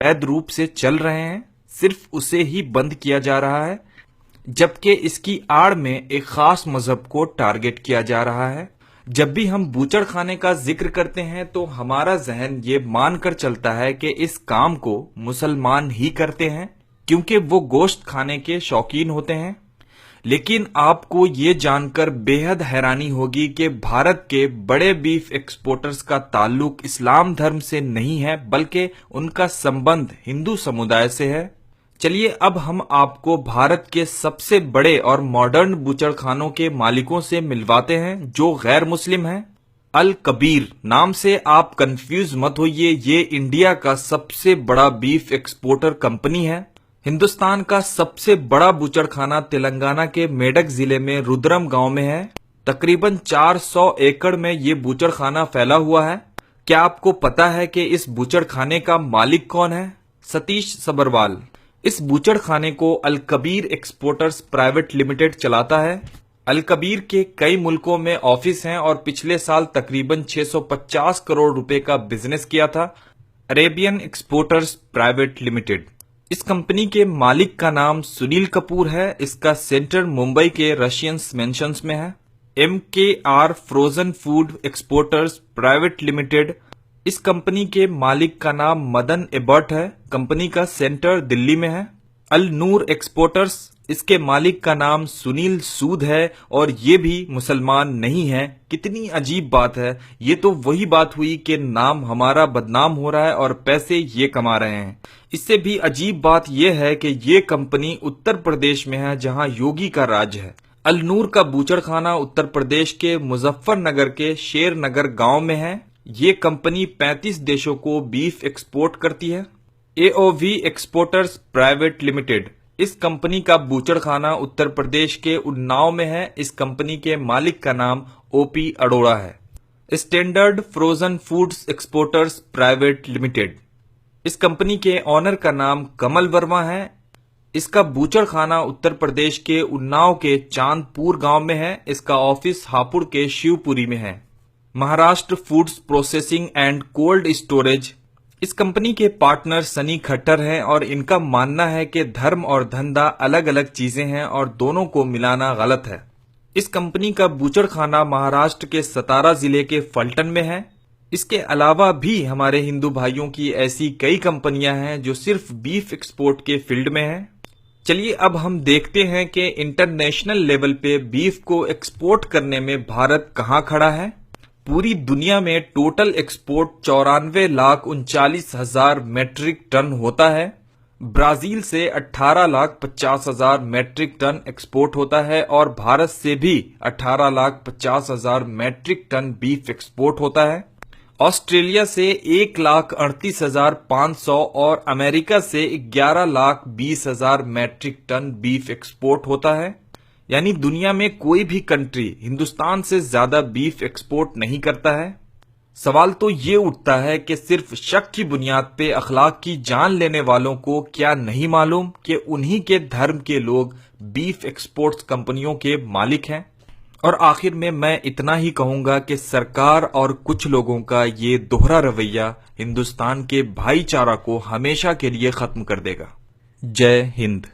वैध रूप से चल रहे हैं, सिर्फ उसे ही बंद किया जा रहा है, जबकि इसकी आड़ में एक खास मजहब को टारगेट किया जा रहा है। जब भी हम बूचड़ खाने का जिक्र करते हैं तो हमारा जहन ये मानकर चलता है कि इस काम को मुसलमान ही करते हैं, क्योंकि वो गोश्त खाने के शौकीन होते हैं। लेकिन आपको ये जानकर बेहद हैरानी होगी कि भारत के बड़े बीफ एक्सपोर्टर्स का ताल्लुक इस्लाम धर्म से नहीं है, बल्कि उनका संबंध हिंदू समुदाय से है। चलिए अब हम आपको भारत के सबसे बड़े और मॉडर्न बूचड़खानों के मालिकों से मिलवाते हैं, जो गैर मुस्लिम हैं। अल कबीर नाम से आप कंफ्यूज मत होइए, ये इंडिया का सबसे बड़ा बीफ एक्सपोर्टर कंपनी है। हिंदुस्तान का सबसे बड़ा बूचड़खाना तेलंगाना के मेडक जिले में रुद्रम गांव में है। तकरीबन 400 एकड़ में ये बूचड़खाना फैला हुआ है। क्या आपको पता है कि इस बूचड़खाने का मालिक कौन है? सतीश सबरवाल। इस बूचड़खाने को अल कबीर एक्सपोर्टर्स प्राइवेट लिमिटेड चलाता है। अल कबीर के कई मुल्कों में ऑफिस हैं और पिछले साल तकरीबन 650 करोड़ रुपए का बिजनेस किया था। अरेबियन एक्सपोर्टर्स प्राइवेट लिमिटेड, इस कंपनी के मालिक का नाम सुनील कपूर है। इसका सेंटर मुंबई के रशियन मेंशंस में है। MKR frozen food exporters private limited, इस कंपनी के मालिक का नाम मदन एबर्ट है। कंपनी का सेंटर दिल्ली में है। अल नूर एक्सपोर्टर्स, इसके मालिक का नाम सुनील सूद है और ये भी मुसलमान नहीं है। कितनी अजीब बात है। ये तो वही बात हुई कि नाम हमारा बदनाम हो रहा है और पैसे ये कमा रहे हैं। इससे भी अजीब बात यह है कि ये कंपनी उत्तर प्रदेश में है, जहां योगी का राज है। अल नूर का बूचड़खाना उत्तर प्रदेश के मुजफ्फरनगर के शेर नगर गांव में है। ये कंपनी 35 देशों को बीफ एक्सपोर्ट करती है। AOV एक्सपोर्टर्स प्राइवेट लिमिटेड, इस कंपनी का बूचड़खाना उत्तर प्रदेश के उन्नाव में है। इस कंपनी के मालिक का नाम OP अरोड़ा है। Standard frozen foods exporters private limited, इस कंपनी के ऑनर का नाम कमल वर्मा है। इसका बूचड़खाना उत्तर प्रदेश के उन्नाव के चांदपुर गांव में है। इसका ऑफिस हापुड़ के शिवपुरी में है। Maharashtra foods processing and cold storage, इस कंपनी के पार्टनर सनी खट्टर हैं और इनका मानना है कि धर्म और धंधा अलग अलग चीजें हैं और दोनों को मिलाना गलत है। इस कंपनी का बूचड़खाना महाराष्ट्र के सतारा जिले के फलटन में है। इसके अलावा भी हमारे हिंदू भाइयों की ऐसी कई कंपनियां हैं जो सिर्फ बीफ एक्सपोर्ट के फील्ड में हैं। चलिए अब हम देखते हैं कि इंटरनेशनल लेवल पे बीफ को एक्सपोर्ट करने में भारत कहां खड़ा है। पूरी दुनिया में टोटल एक्सपोर्ट 94,39,000 मैट्रिक टन होता है। ब्राजील से 18,50,000 मैट्रिक टन एक्सपोर्ट होता है और भारत से भी 18,50,000 मैट्रिक टन बीफ एक्सपोर्ट होता है। ऑस्ट्रेलिया से 1,38,500 और अमेरिका से 11,20,000 मैट्रिक टन बीफ एक्सपोर्ट होता है। यानी दुनिया में कोई भी कंट्री हिंदुस्तान से ज्यादा बीफ एक्सपोर्ट नहीं करता है। सवाल तो ये उठता है कि सिर्फ शक की बुनियाद पे अखलाक की जान लेने वालों को क्या नहीं मालूम कि उन्हीं के धर्म के लोग बीफ एक्सपोर्ट्स कंपनियों के मालिक हैं। और आखिर में मैं इतना ही कहूंगा कि सरकार और कुछ लोगों का ये दोहरा रवैया हिंदुस्तान के भाईचारा को हमेशा के लिए खत्म कर देगा। जय हिंद।